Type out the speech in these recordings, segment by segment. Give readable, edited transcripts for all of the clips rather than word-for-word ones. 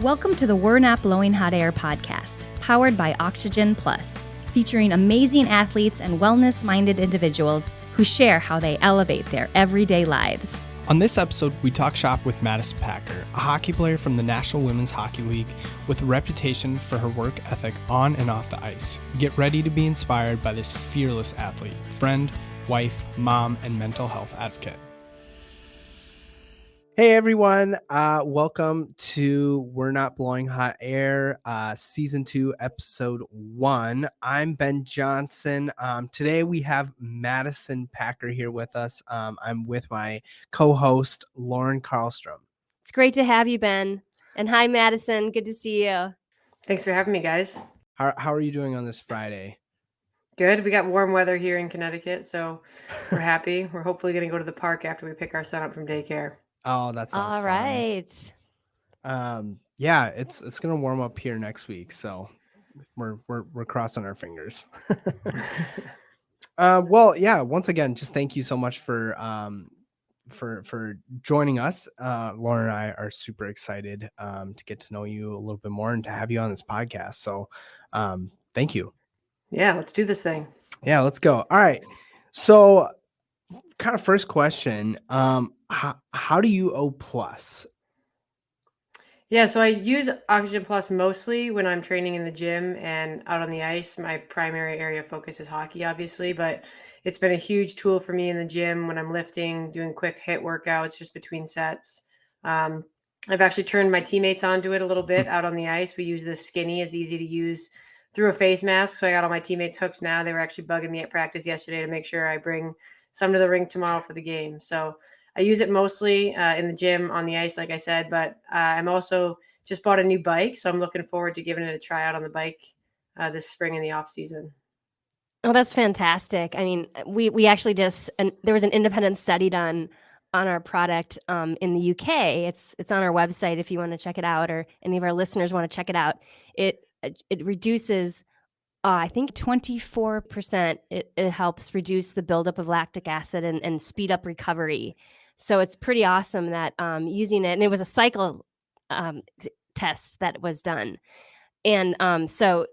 Welcome to the We're Not Blowing Hot Air podcast, powered by Oxygen Plus, featuring amazing athletes and wellness-minded individuals who share how they elevate their everyday lives. On this episode, we talk shop with Madison Packer, a hockey player from the National Women's Hockey League with a reputation for her work ethic on and off the ice. Get ready to be inspired by this fearless athlete, friend, wife, mom, and mental health advocate. Hey everyone, welcome to We're Not Blowing Hot Air, Season 2, Episode 1. I'm Ben Johnson. Today we have Madison Packer here with us. I'm with my co-host, Lauren Carlstrom. It's great to have you, Ben. And hi, Madison. Good to see you. Thanks for having me, guys. How are you doing on this Friday? Good. We got warm weather here in Connecticut, so we're happy. We're hopefully going to go to the park after we pick our son up from daycare. Oh, that sounds All fun. right. Yeah, it's gonna warm up here next week, so we're crossing our fingers. Well, yeah. Once again, just thank you so much for joining us. Lauren and I are super excited to get to know you a little bit more and to have you on this podcast. So, thank you. Yeah, let's do this thing. Yeah, let's go. All right. So, kind of first question. How do you O plus? Yeah, so I use Oxygen Plus mostly when I'm training in the gym and out on the ice. My primary area of focus is hockey, obviously, but it's been a huge tool for me in the gym when I'm lifting, doing quick hit workouts just between sets. I've actually turned my teammates onto it a little bit out on the ice. We use this skinny. It's easy to use through a face mask. So I got all my teammates hooked now. They were actually bugging me at practice yesterday to make sure I bring some to the rink tomorrow for the game. So I use it mostly in the gym on the ice, like I said, but I'm also just bought a new bike. So I'm looking forward to giving it a try out on the bike this spring in the off season. Oh, that's fantastic. I mean, we actually there was an independent study done on our product in the UK. It's on our website if you want to check it out, or any of our listeners want to check it out. It reduces, I think 24%. It helps reduce the buildup of lactic acid and speed up recovery. So it's pretty awesome that using it, and it was a cycle test that was done. And so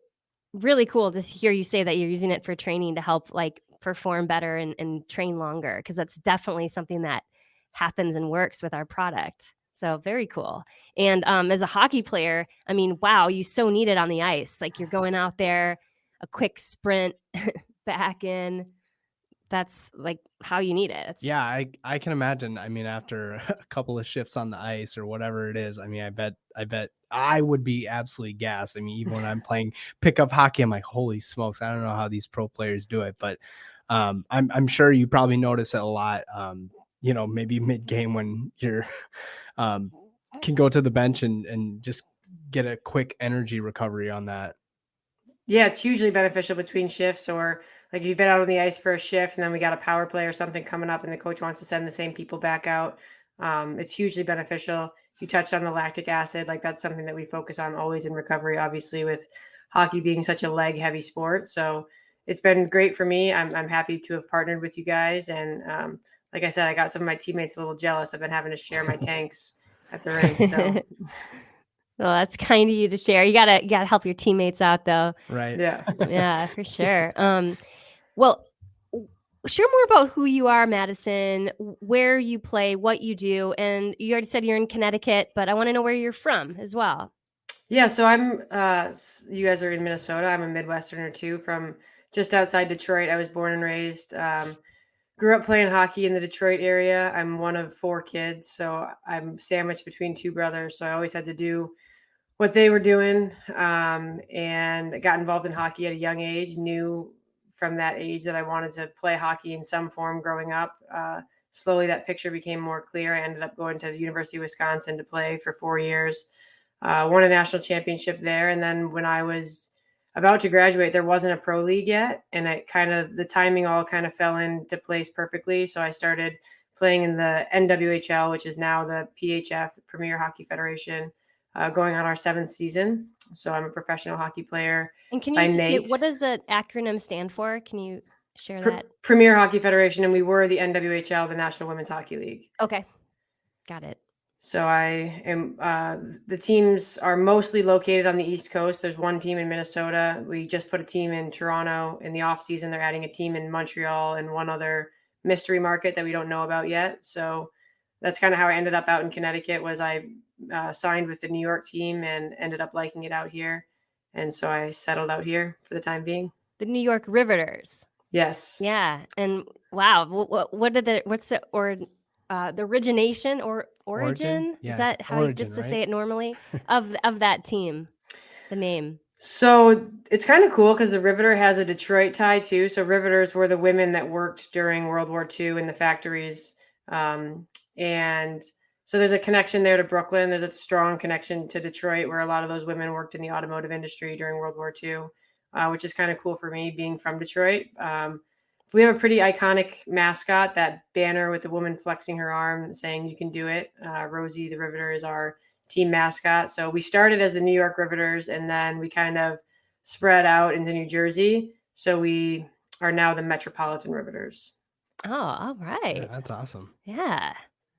really cool to hear you say that you're using it for training to help like perform better and train longer, because that's definitely something that happens and works with our product. So very cool. And as a hockey player, I mean, wow, you so need it on the ice. Like you're going out there, a quick sprint back in. That's like how you need it. Yeah, I can imagine. I mean, after a couple of shifts on the ice or whatever it is, I mean, I bet I would be absolutely gassed. I mean, even when I'm playing pickup hockey, I'm like, holy smokes, I don't know how these pro players do it. But I'm sure you probably notice it a lot. Maybe mid game when you're can go to the bench and just get a quick energy recovery on that. Yeah, it's hugely beneficial between shifts, or like if you've been out on the ice for a shift and then we got a power play or something coming up and the coach wants to send the same people back out. It's hugely beneficial. You touched on the lactic acid. Like that's something that we focus on always in recovery, obviously with hockey being such a leg heavy sport. So it's been great for me. I'm happy to have partnered with you guys. And like I said, I got some of my teammates a little jealous. I've been having to share my tanks at the rink. So well, that's kind of you to share. You gotta help your teammates out, though. Right. yeah. Yeah, for sure. Well, share more about who you are, Madison, where you play, what you do, and you already said you're in Connecticut, but I want to know where you're from as well. Yeah, so I'm you guys are in Minnesota. I'm a Midwesterner too, from just outside Detroit. I was born and raised. Grew up playing hockey in the Detroit area. I'm one of 4 kids, so I'm sandwiched between 2 brothers. So I always had to do what they were doing, and I got involved in hockey at a young age. Knew from that age that I wanted to play hockey in some form growing up. Slowly that picture became more clear. I ended up going to the University of Wisconsin to play for 4 years. Won a national championship there. And then when I was about to graduate, there wasn't a pro league yet. And the timing all kind of fell into place perfectly. So I started playing in the NWHL, which is now the PHF, the Premier Hockey Federation, going on our 7th season. So I'm a professional hockey player. And can you just say, what does the acronym stand for? Can you share that? Premier Hockey Federation. And we were the NWHL, the National Women's Hockey League. Okay. Got it. So I am, the teams are mostly located on the East Coast. There's one team in Minnesota. We just put a team in Toronto in the off season. They're adding a team in Montreal and one other mystery market that we don't know about yet. So that's kind of how I ended up out in Connecticut. Was I signed with the New York team and ended up liking it out here. And so I settled out here for the time being. The New York Riveters. Yes. Yeah, and wow, what's the origination or origin? Yeah, Is that how origin, just to right? say it normally of that team, the name? So it's kind of cool because the Riveter has a Detroit tie too. So Riveters were the women that worked during World War II in the factories. And so there's a connection there to Brooklyn. There's a strong connection to Detroit where a lot of those women worked in the automotive industry during World War II, which is kind of cool for me being from Detroit. We have a pretty iconic mascot, that banner with the woman flexing her arm saying, "You can do it." Rosie the Riveter is our team mascot. So we started as the New York Riveters and then we kind of spread out into New Jersey. So we are now the Metropolitan Riveters. Oh, all Yeah, right. that's awesome. Yeah.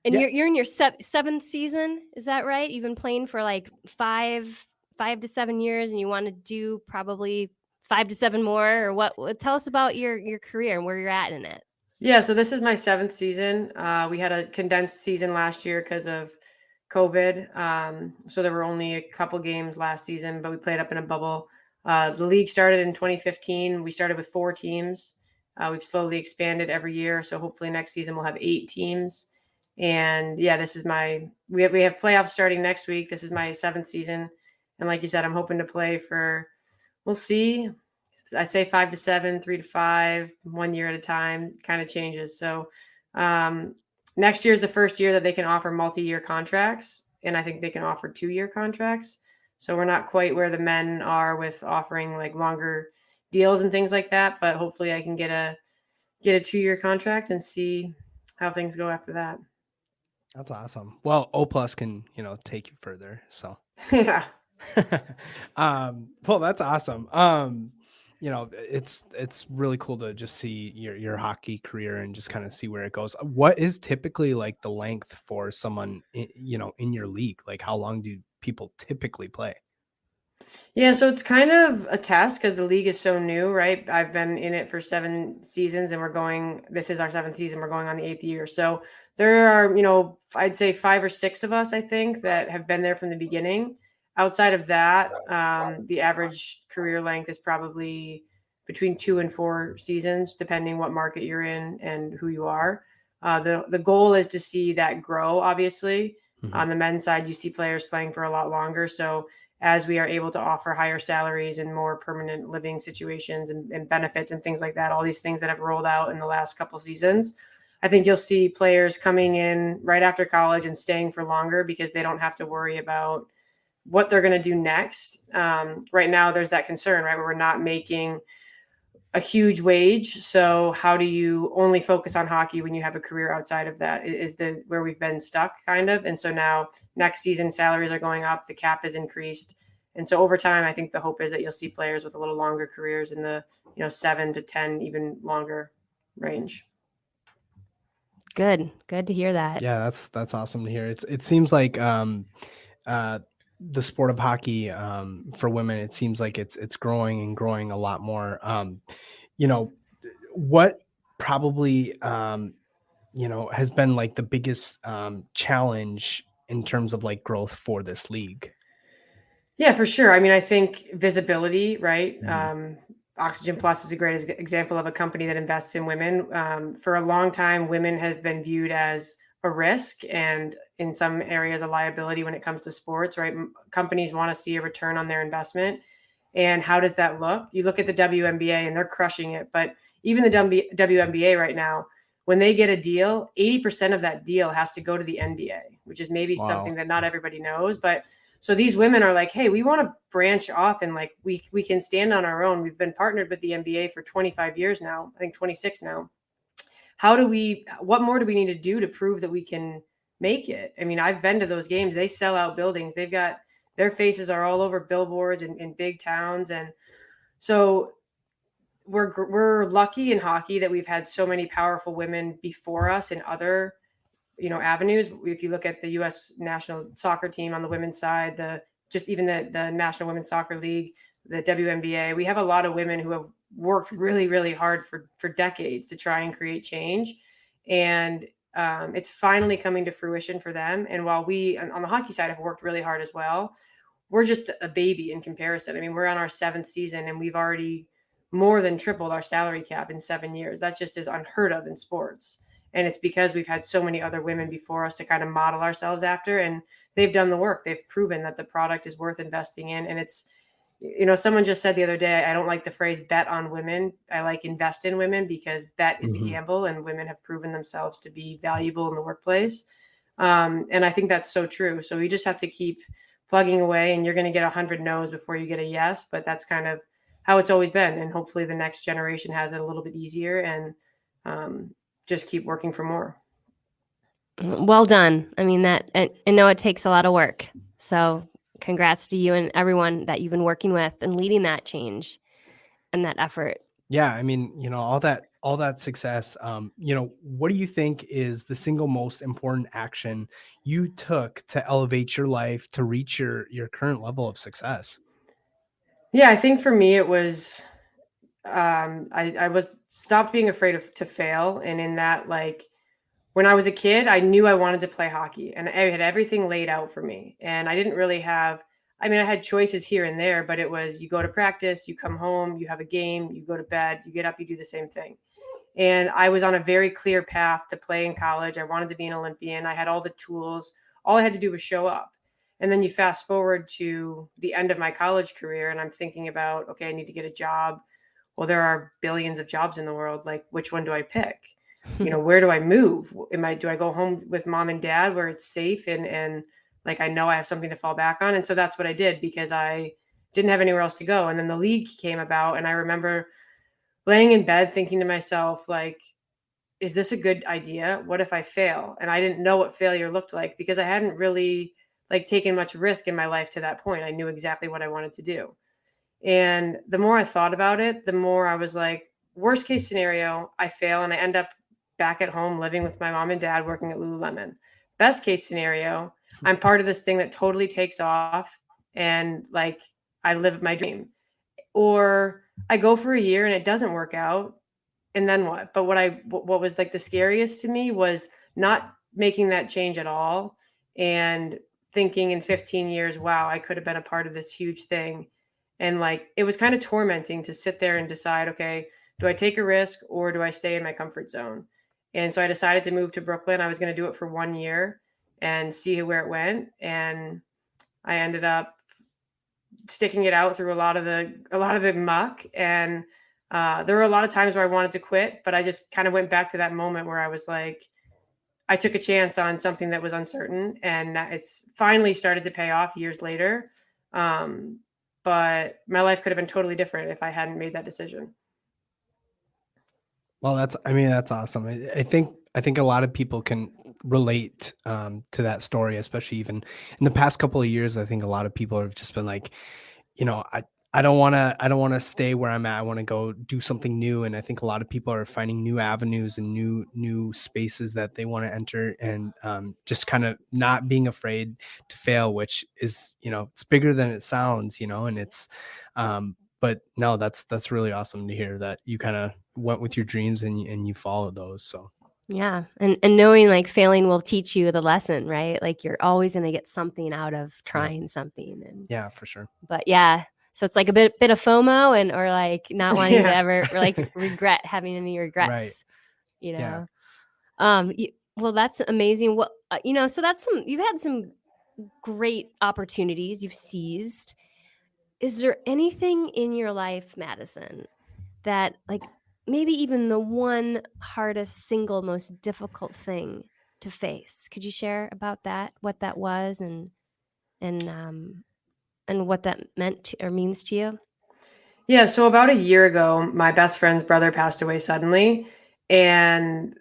And Yeah. you're in your seventh season, is that right? You've been playing for like 5 to 7 years, and you want to do probably 5 to 7 more, or what? Tell us about your career and where you're at in it. Yeah, so this is my 7th season. We had a condensed season last year because of COVID. So there were only a couple games last season, but we played up in a bubble. The league started in 2015. We started with 4 teams. We've slowly expanded every year. So hopefully next season we'll have 8 teams. And yeah, this is we have playoffs starting next week. This is my 7th season. And like you said, I'm hoping to play for, we'll see. I say 5 to 7, 3 to 5, 1 year at a time, kind of changes. So next year is the first year that they can offer multi-year contracts. And I think they can offer 2-year contracts. So we're not quite where the men are with offering like longer deals and things like that. But hopefully I can get a 2-year contract and see how things go after that. That's awesome. Well, O+ can, take you further. So Yeah. well, that's awesome. It's really cool to just see your hockey career and just kind of see where it goes. What is typically like the length for someone in your league? Like how long do people typically play? Yeah, so it's kind of a test because the league is so new, right? I've been in it for 7 seasons and this is our 7th season. We're going on the 8th year. So there are, I'd say 5 or 6 of us, I think, that have been there from the beginning. Outside of that, the average career length is probably between 2 and 4 seasons, depending what market you're in and who you are. The goal is to see that grow, obviously. Mm-hmm. On the men's side, you see players playing for a lot longer. So as we are able to offer higher salaries and more permanent living situations and benefits and things like that, all these things that have rolled out in the last couple seasons, I think you'll see players coming in right after college and staying for longer because they don't have to worry about what they're going to do next. Right now, there's that concern, right, where we're not making a huge wage. So how do you only focus on hockey when you have a career outside of that is where we've been stuck kind of. And so now next season salaries are going up, the cap is increased. And so over time, I think the hope is that you'll see players with a little longer careers in the, 7 to 10, even longer range. Good to hear that. Yeah, that's awesome to hear. It seems like the sport of hockey for women, it seems like it's growing and growing a lot more. What probably has been like the biggest challenge in terms of like growth for this league? Yeah, for sure. I mean, I think visibility, right? Mm-hmm. Oxygen Plus is a great example of a company that invests in women. For a long time, women have been viewed as a risk and in some areas a liability when it comes to sports, right? Companies want to see a return on their investment. And how does that look? You look at the WNBA and they're crushing it. But even the WNBA right now, when they get a deal, 80% of that deal has to go to the NBA, which is maybe something that not everybody knows. But so these women are like, hey, we want to branch off and like we can stand on our own. We've been partnered with the NBA for 25 years now, I think 26 now. What more do we need to do to prove that we can make it? I mean, I've been to those games. They sell out buildings. They've got their faces are all over billboards in big towns. And so we're lucky in hockey that we've had so many powerful women before us in other avenues. If you look at the U.S. national soccer team on the women's side, even the National Women's Soccer League, the WNBA, we have a lot of women who have worked really, really hard for decades to try and create change. And it's finally coming to fruition for them. And while we on the hockey side have worked really hard as well, we're just a baby in comparison. I mean, we're on our 7th season and we've already more than tripled our salary cap in 7 years. That just is unheard of in sports. And it's because we've had so many other women before us to kind of model ourselves after, and they've done the work. They've proven that the product is worth investing in. And it's, someone just said the other day, I don't like the phrase bet on women. I like invest in women, because bet is a gamble and women have proven themselves to be valuable in the workplace. And I think that's so true. So we just have to keep plugging away, and you're going to get 100 no's before you get a yes, but that's kind of how it's always been. And hopefully the next generation has it a little bit easier, and just keep working for more. Well done. I mean, I know it takes a lot of work. So congrats to you and everyone that you've been working with and leading that change and that effort. Yeah, I mean, all that success. What do you think is the single most important action you took to elevate your life to reach your current level of success? Yeah, I think for me it was I was stopped being afraid to fail. And in that, like, when I was a kid, I knew I wanted to play hockey and I had everything laid out for me. And I didn't really have, I mean, I had choices here and there, but it was, you go to practice, you come home, you have a game, you go to bed, you get up, you do the same thing. And I was on a very clear path to play in college. I wanted to be an Olympian. I had all the tools. All I had to do was show up. And then you fast forward to the end of my college career, and I'm thinking about, okay, I need to get a job. Well, there are billions of jobs in the world. Like, which one do I pick? Where do I move? Do I go home with mom and dad where it's safe and like I know I have something to fall back on? And so that's what I did, because I didn't have anywhere else to go. And then the league came about, and I remember laying in bed thinking to myself, like, is this a good idea? What if I fail? And I didn't know what failure looked like, because I hadn't really taken much risk in my life to that point. I knew exactly what I wanted to do. And the more I thought about it, the more I was like, worst case scenario, I fail and I end up back at home living with my mom and dad working at Lululemon. Best case scenario, I'm part of this thing that totally takes off and like I live my dream. Or I go for a year and it doesn't work out. And then what? But what was like the scariest to me was not making that change at all and thinking in 15 years, wow, I could have been a part of this huge thing. And like, it was kind of tormenting to sit there and decide, okay, do I take a risk or do I stay in my comfort zone? And so I decided to move to Brooklyn. I was going to do it for 1 year and see where it went. And I ended up sticking it out through a lot of the muck. And there were a lot of times where I wanted to quit, but I just kind of went back to that moment where I was like, I took a chance on something that was uncertain, and it's finally started to pay off years later. But my life could have been totally different if I hadn't made that decision. Well, that's awesome. I think a lot of people can relate to that story, especially even in the past couple of years. I think a lot of people have just been like, I don't want to stay where I'm at. I want to go do something new. And I think a lot of people are finding new avenues and new spaces that they want to enter, and just kind of not being afraid to fail, which is, it's bigger than it sounds, and it's, but no, that's really awesome to hear that you kind of went with your dreams and you followed those. So yeah. And knowing like failing will teach you the lesson, right? Like you're always going to get something out of trying something. And yeah, for sure. But yeah, so it's like a bit of FOMO or like not wanting to ever like regret having any regrets, Yeah. Well, that's amazing. Well, so you've had some great opportunities you've seized. Is there anything in your life, Madison, that like maybe even the one hardest, single, most difficult thing to face? Could you share about that, what that was and what that meant or means to you? Yeah. So about a year ago, my best friend's brother passed away suddenly, and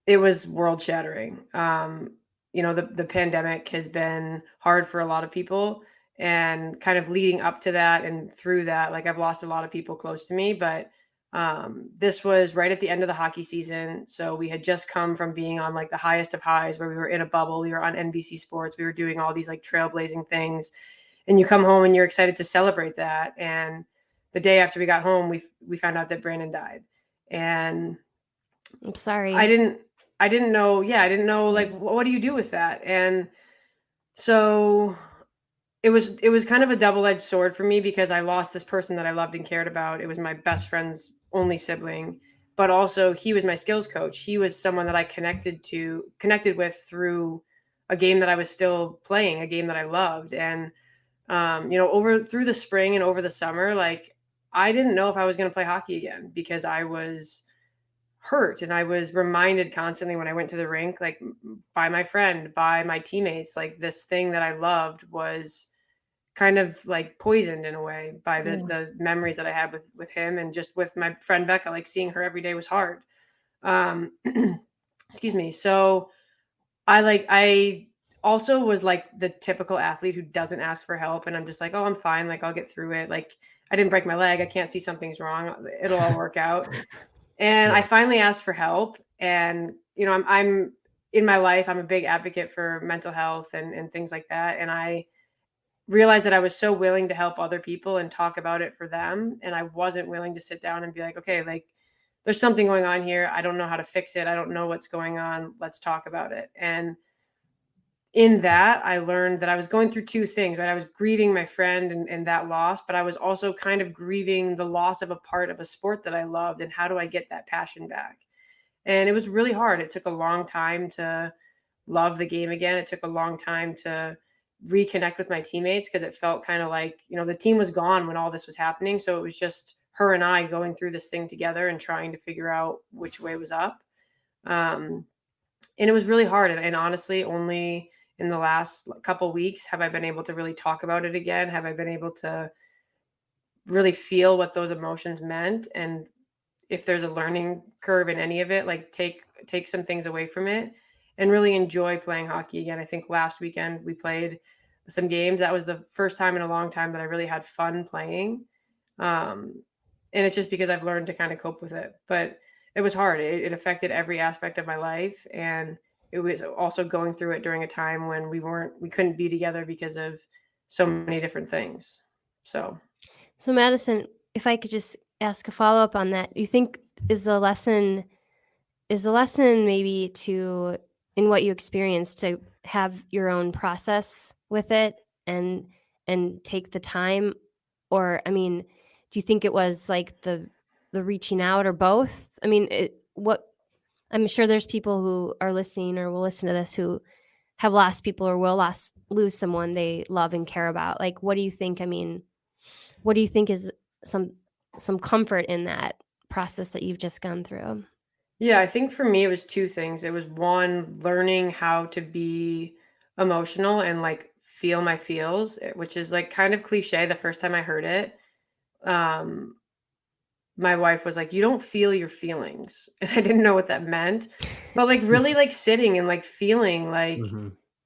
it was world shattering. The pandemic has been hard for a lot of people, and kind of leading up to that and through that, like I've lost a lot of people close to me, but This was right at the end of the hockey season. So we had just come from being on like the highest of highs where we were in a bubble. We were on NBC Sports. We were doing all these like trailblazing things. And you come home and you're excited to celebrate that. And the day after we got home, we found out that Brandon died. And I'm sorry. I didn't know. Yeah, I didn't know like what do you do with that? And so it was kind of a double-edged sword for me because I lost this person that I loved and cared about. It was my best friend's only sibling, but also he was my skills coach. He was someone that I connected with through a game that I was still playing, a game that I loved. And over through the spring and over the summer, like I didn't know if I was going to play hockey again because I was hurt. And I was reminded constantly when I went to the rink, like by my friend, by my teammates, like this thing that I loved was kind of like poisoned in a way by the memories that I had with him and just with my friend Becca, like seeing her every day was hard. Excuse me. So I also was like the typical athlete who doesn't ask for help. And I'm just like, oh, I'm fine. Like I'll get through it. Like I didn't break my leg. I can't see something's wrong. It'll all work out. And I finally asked for help. And, I'm in my life, I'm a big advocate for mental health and things like that. And I realized that I was so willing to help other people and talk about it for them. And I wasn't willing to sit down and be like, okay, like there's something going on here. I don't know how to fix it. I don't know what's going on. Let's talk about it. And in that, I learned that I was going through two things, right? I was grieving my friend and that loss, but I was also kind of grieving the loss of a part of a sport that I loved. And how do I get that passion back? And it was really hard. It took a long time to love the game again. It took a long time to reconnect with my teammates because it felt kind of like, the team was gone when all this was happening. So it was just her and I going through this thing together and trying to figure out which way was up. And it was really hard. And honestly, only in the last couple of weeks have I been able to really talk about it again. Have I been able to really feel what those emotions meant? And if there's a learning curve in any of it, like take some things away from it and really enjoy playing hockey again. I think last weekend we played some games. That was the first time in a long time that I really had fun playing. And it's just because I've learned to kind of cope with it, but it was hard. It affected every aspect of my life. And it was also going through it during a time when we couldn't be together because of so many different things. So Madison, if I could just ask a follow-up on that, you think is the lesson maybe to, in what you experienced, to have your own process with it and take the time? Or, I mean, do you think it was like the reaching out, or both? I mean, I'm sure there's people who are listening or will listen to this who have lost people or will lose someone they love and care about. Like, what do you think? I mean, what do you think is some comfort in that process that you've just gone through? yeah, I think for me it was two things. It was one, learning how to be emotional and like feel my feels, which is like kind of cliche the first time I heard it. Um, my wife was like, "You don't feel your feelings." And I didn't know what that meant. But like really like sitting and like feeling like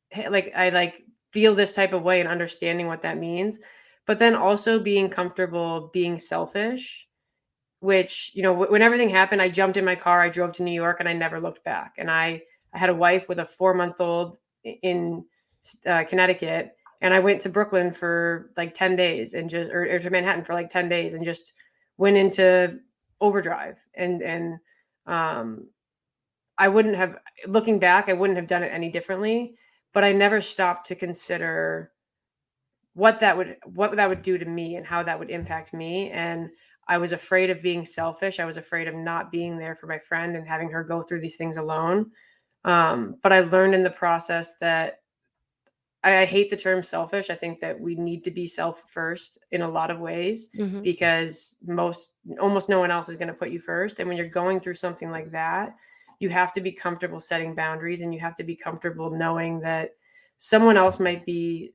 hey, like I like feel this type of way and understanding what that means. But then also being comfortable being selfish, which, when everything happened, I jumped in my car, I drove to New York, and I never looked back. And I had a wife with a 4-month-old in Connecticut, and I went to Brooklyn for like 10 days and just, or to Manhattan for like 10 days and just went into overdrive. And I wouldn't have, looking back, I wouldn't have done it any differently, but I never stopped to consider what that would do to me and how that would impact me. And I was afraid of being selfish. I was afraid of not being there for my friend and having her go through these things alone. But I learned in the process that I hate the term selfish. I think that we need to be self first in a lot of ways because almost no one else is going to put you first. And when you're going through something like that, you have to be comfortable setting boundaries, and you have to be comfortable knowing that someone else might be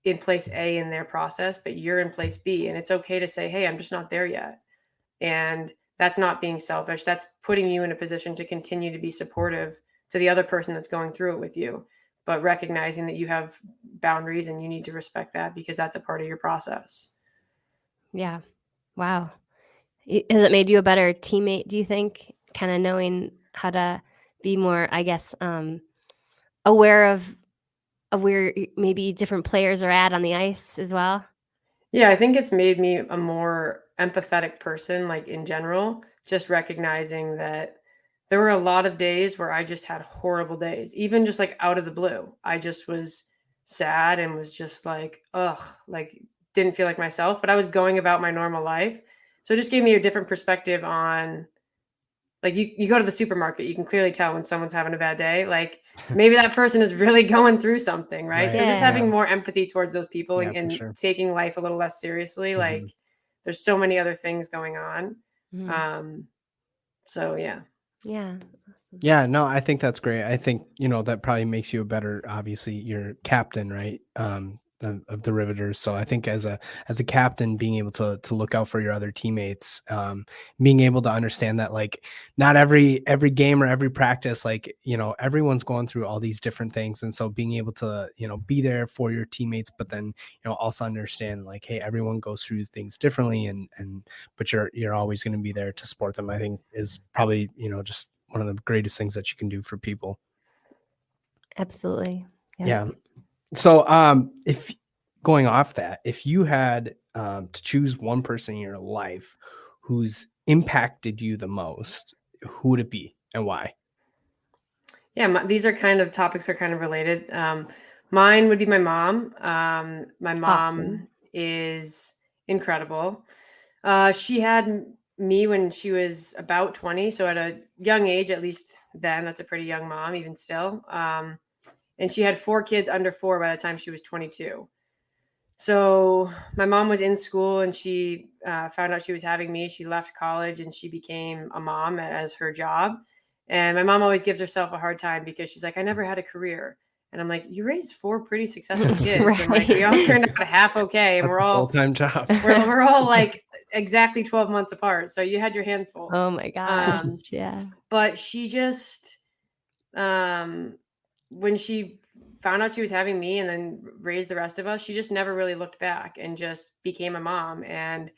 in place A in their process, but you're in place B. And it's okay to say, hey, I'm just not there yet. And that's not being selfish. That's putting you in a position to continue to be supportive to the other person that's going through it with you, but recognizing that you have boundaries and you need to respect that because that's a part of your process. Yeah. Wow. Has it made you a better teammate, do you think? Kind of knowing how to be more, I guess, aware of where maybe different players are at on the ice as well? Yeah, I think it's made me a more empathetic person, like in general, just recognizing that there were a lot of days where I just had horrible days, even just like out of the blue. I just was sad and was just like, ugh, like didn't feel like myself, but I was going about my normal life. So it just gave me a different perspective on like you go to the supermarket, you can clearly tell when someone's having a bad day. Like maybe that person is really going through something, right? So just Yeah. having more empathy towards those people Yeah, for and sure. taking life a little less seriously. Like Mhm. there's so many other things going on. Mhm. So yeah. Yeah. Yeah, no, I think that's great. I think, that probably makes you a better, obviously, you're captain, right? Of the Riveters. So I think as a captain, being able to look out for your other teammates, being able to understand that like not every game or every practice, like, everyone's going through all these different things. And so being able to, be there for your teammates, but then, also understand like, hey, everyone goes through things differently but you're always going to be there to support them, I think is probably, just one of the greatest things that you can do for people. Absolutely. Yeah. So, if going off that, if you had to choose one person in your life who's impacted you the most, who would it be and why? Yeah, these are kind of topics are kind of related. Mine would be my mom. My Awesome. mom is incredible. She had me when she was about 20, so at a young age, at least then, that's a pretty young mom, even still. And she had 4 kids under 4 by the time she was 22. So my mom was in school and she found out she was having me. She left college and she became a mom as her job. And my mom always gives herself a hard time because she's like, I never had a career. And I'm like, you raised 4 pretty successful kids. And like, we all Right. turned out half okay. And That's a full-time job. we're all like exactly 12 months apart. So you had your handful. Oh my gosh. Um, Yeah. but she just, when she found out she was having me and then raised the rest of us, she just never really looked back and just became a mom. And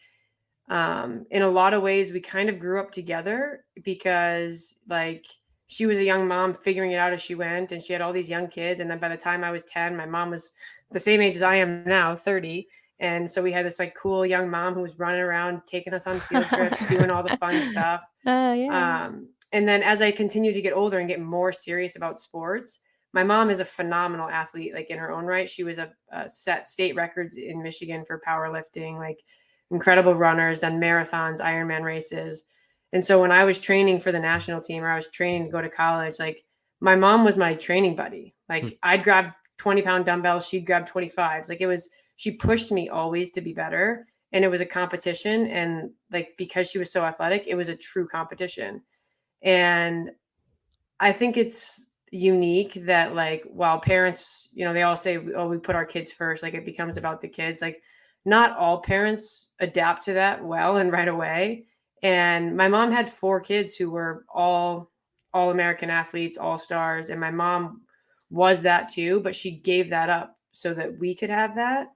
in a lot of ways, we kind of grew up together because like she was a young mom figuring it out as she went, and she had all these young kids. And then by the time I was 10, my mom was the same age as I am now, 30. And so we had this like cool young mom who was running around, taking us on field trips, doing all the fun stuff. Yeah. And then as I continued to get older and get more serious about sports, my mom is a phenomenal athlete, like in her own right. She was a set state records in Michigan for powerlifting, like incredible runners and marathons, Ironman races. And so when I was training for the national team or I was training to go to college, like my mom was my training buddy. Like I'd grab 20-pound dumbbells, she'd grab 25s. Like she pushed me always to be better. And it was a competition. And like, because she was so athletic, it was a true competition. And I think it's unique that like while parents, they all say, oh, we put our kids first, like it becomes about the kids. Like not all parents adapt to that well and right away. And my mom had 4 kids who were all American athletes, all stars, and my mom was that too, but she gave that up so that we could have that.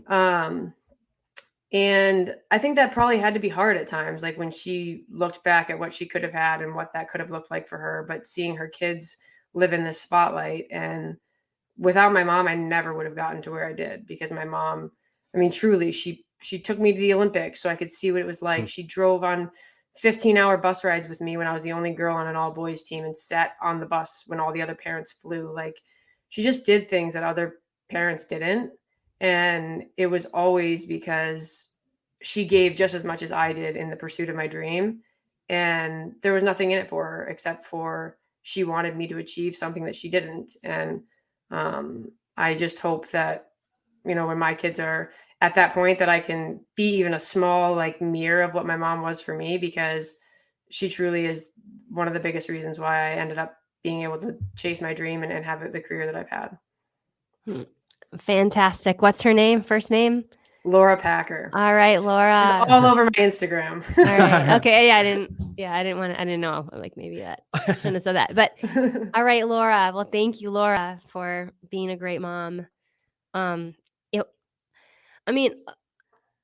Um and I think that probably had to be hard at times, like when she looked back at what she could have had and what that could have looked like for her. But seeing her kids live in this spotlight, and without my mom, I never would have gotten to where I did because my mom, I mean, truly, she took me to the Olympics so I could see what it was like. She drove on 15-hour bus rides with me when I was the only girl on an all boys team and sat on the bus when all the other parents flew. Like she just did things that other parents didn't. And it was always because she gave just as much as I did in the pursuit of my dream. And there was nothing in it for her except for she wanted me to achieve something that she didn't. And I just hope that, when my kids are at that point, that I can be even a small like mirror of what my mom was for me, because she truly is one of the biggest reasons why I ended up being able to chase my dream and have the career that I've had. Fantastic. What's her name? First name? Laura Packer. All right, Laura. She's all over my Instagram. All right. Okay. Yeah, I didn't know. Like maybe that shouldn't have said that. But all right, Laura. Well, thank you, Laura, for being a great mom. I mean,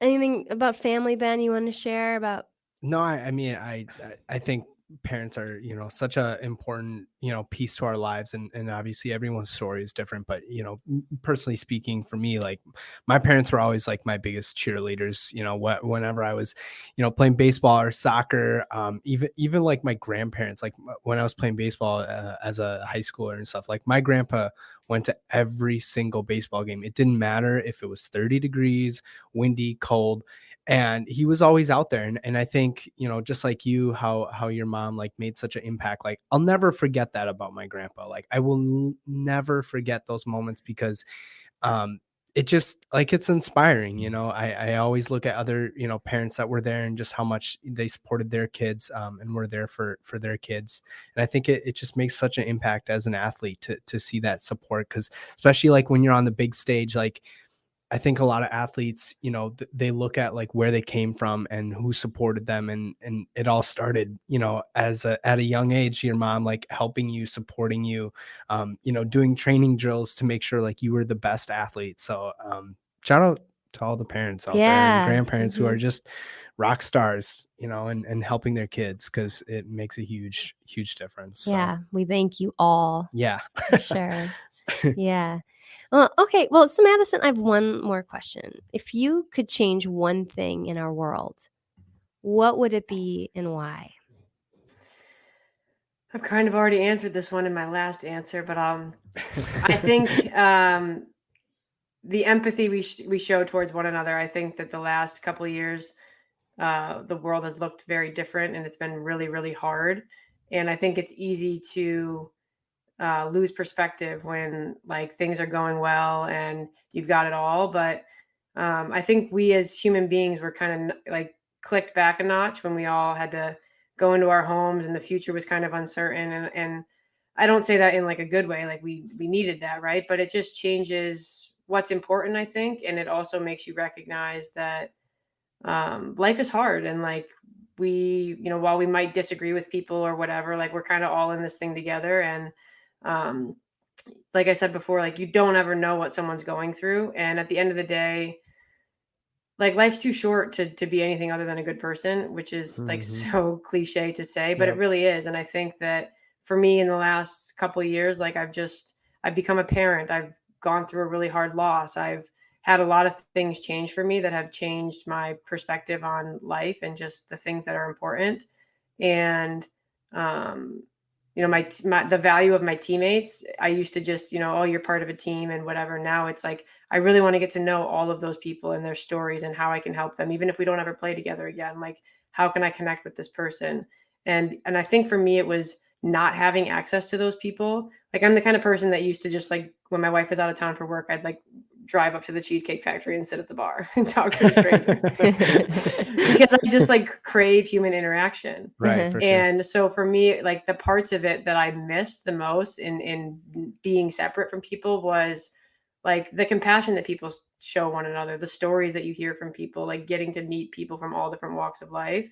anything about family, Ben, you want to share about No, I mean, I think parents are, such a important, piece to our lives, and obviously everyone's story is different, but personally speaking, for me, like my parents were always like my biggest cheerleaders. Whenever I was, playing baseball or soccer, even like my grandparents, like when I was playing baseball as a high schooler and stuff, like my grandpa went to every single baseball game. It didn't matter if it was 30 degrees, windy, cold, and he was always out there. And I think, just like you, how your mom like made such an impact, like I'll never forget that about my grandpa. Like I will never forget those moments, because um it just like it's inspiring. I always look at other, parents that were there, and just how much they supported their kids, and were there for their kids. And I think it just makes such an impact as an athlete to see that support, because especially like when you're on the big stage, like I think a lot of athletes, they look at like where they came from and who supported them. And it all started, at a young age, your mom, like helping you, supporting you, doing training drills to make sure like you were the best athlete. So, shout out to all the parents out there and Yeah. grandparents who are Mhm. just rock stars, and helping their kids, because it makes a huge, huge difference. So, Yeah. We thank you all yeah. for sure. Yeah. Okay. Well, so Madison, I have one more question. If you could change one thing in our world, what would it be and why? I've kind of already answered this one in my last answer, but I think the empathy we show towards one another. I think that the last couple of years, the world has looked very different, and it's been really, really hard. And I think it's easy to lose perspective when like things are going well and you've got it all. But I think we as human beings were kind of like clicked back a notch when we all had to go into our homes and the future was kind of uncertain. And I don't say that in like a good way, like we needed that, right? But it just changes what's important, I think. And it also makes you recognize that life is hard, and like while we might disagree with people or whatever, like we're kind of all in this thing together. And um, like I said before, like you don't ever know what someone's going through. And at the end of the day, like life's too short to be anything other than a good person, which is like Mhm. so cliche to say, but it Yep. really is. And I think that for me in the last couple of years, like I've become a parent. I've gone through a really hard loss. I've had a lot of things change for me that have changed my perspective on life and just the things that are important. And um the value of my teammates. I used to just, oh, you're part of a team and whatever. Now it's like I really want to get to know all of those people and their stories and how I can help them, even if we don't ever play together again. Like, how can I connect with this person? And I think for me, it was not having access to those people. Like, I'm the kind of person that used to just like when my wife was out of town for work, I'd like drive up to the Cheesecake Factory and sit at the bar and talk to a stranger because I just like crave human interaction. Right. For sure. And so for me, like the parts of it that I missed the most in being separate from people was like the compassion that people show one another, the stories that you hear from people, like getting to meet people from all different walks of life.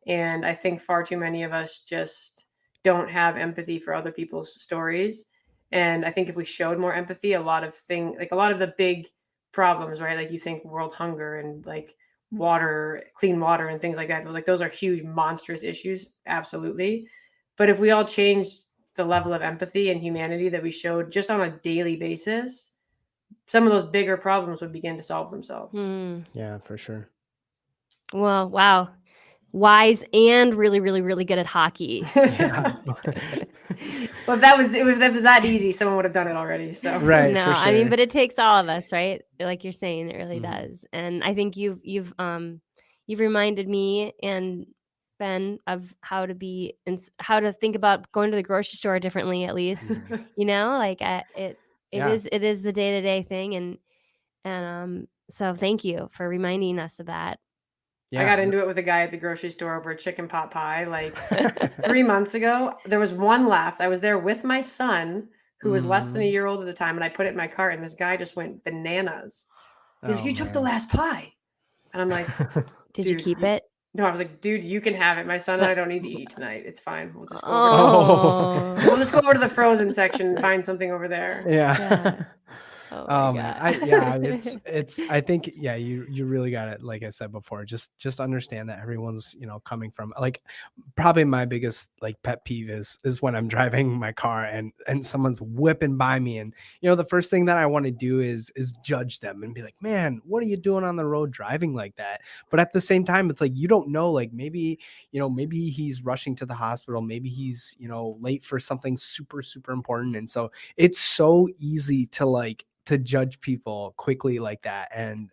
And I think far too many of us just don't have empathy for other people's stories. And I think if we showed more empathy, a lot of the big problems, right? Like you think world hunger and like water, clean water and things like that. Like those are huge, monstrous issues. Absolutely. But if we all changed the level of empathy and humanity that we showed just on a daily basis, some of those bigger problems would begin to solve themselves. Yeah, for sure. Well, wow. Wise and really, really, really good at hockey. Yeah. Well, if that was that easy, someone would have done it already. So Right. No, For I mean, sure. but it takes all of us, right? Like you're saying, it really Mhm. does. And I think you've reminded me and Ben of how to be and how to think about going to the grocery store differently, at least. Like it Yeah. is the day-to-day thing, and so thank you for reminding us of that. I got Yeah. into it with a guy at the grocery store over a chicken pot pie like 3 months ago. There was one left. I was there with my son, who was less than a Mhm. year old at the time, and I put it in my cart, and this guy just went bananas. He's like, Oh, "You took the man. last pie." And I'm like, Did you "Dude, keep it? no." I was like, "Dude, you can have it. My son and I don't need to eat tonight. It's fine. We'll just go over to Oh. we'll just go over to the frozen section and find something over there." Yeah. Yeah. Oh my God. I think, yeah, you really got it. Like I said before, just understand that everyone's, coming from, like, probably my biggest like pet peeve is when I'm driving my car and someone's whipping by me, and the first thing that I want to do is judge them and be like, man, what are you doing on the road driving like that? But at the same time, it's like, you don't know, like, maybe he's rushing to the hospital, maybe he's late for something super super important, and so it's so easy to judge people quickly like that, and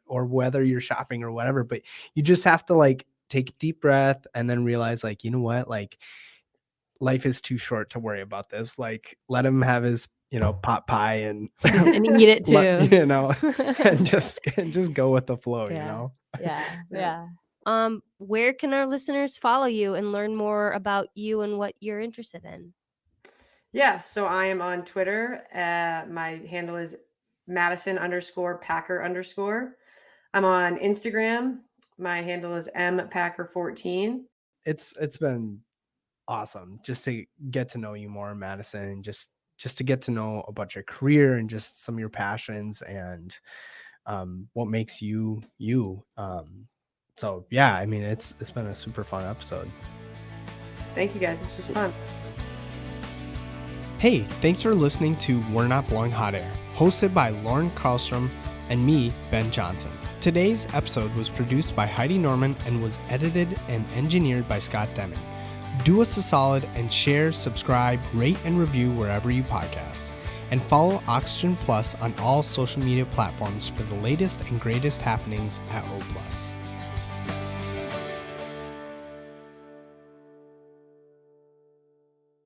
or whether you're shopping or whatever. But you just have to like take a deep breath and then realize, like, you know what, like, life is too short to worry about this. Like, let him have his pot pie and And eat it too. and just go with the flow. Yeah. Where can our listeners follow you and learn more about you and what you're interested in? Yeah, so I am on Twitter. My handle is Madison_Packer_. I'm on Instagram. My handle is mpacker14. It's been awesome just to get to know you more, Madison, and just to get to know about your career and just some of your passions and what makes you you. So yeah, I mean, it's been a super fun episode. Thank you guys. This was fun. Hey, thanks for listening to We're Not Blowing Hot Air, hosted by Lauren Carlstrom and me, Ben Johnson. Today's episode was produced by Heidi Norman and was edited and engineered by Scott Deming. Do us a solid and share, subscribe, rate, and review wherever you podcast. And follow Oxygen Plus on all social media platforms for the latest and greatest happenings at O+.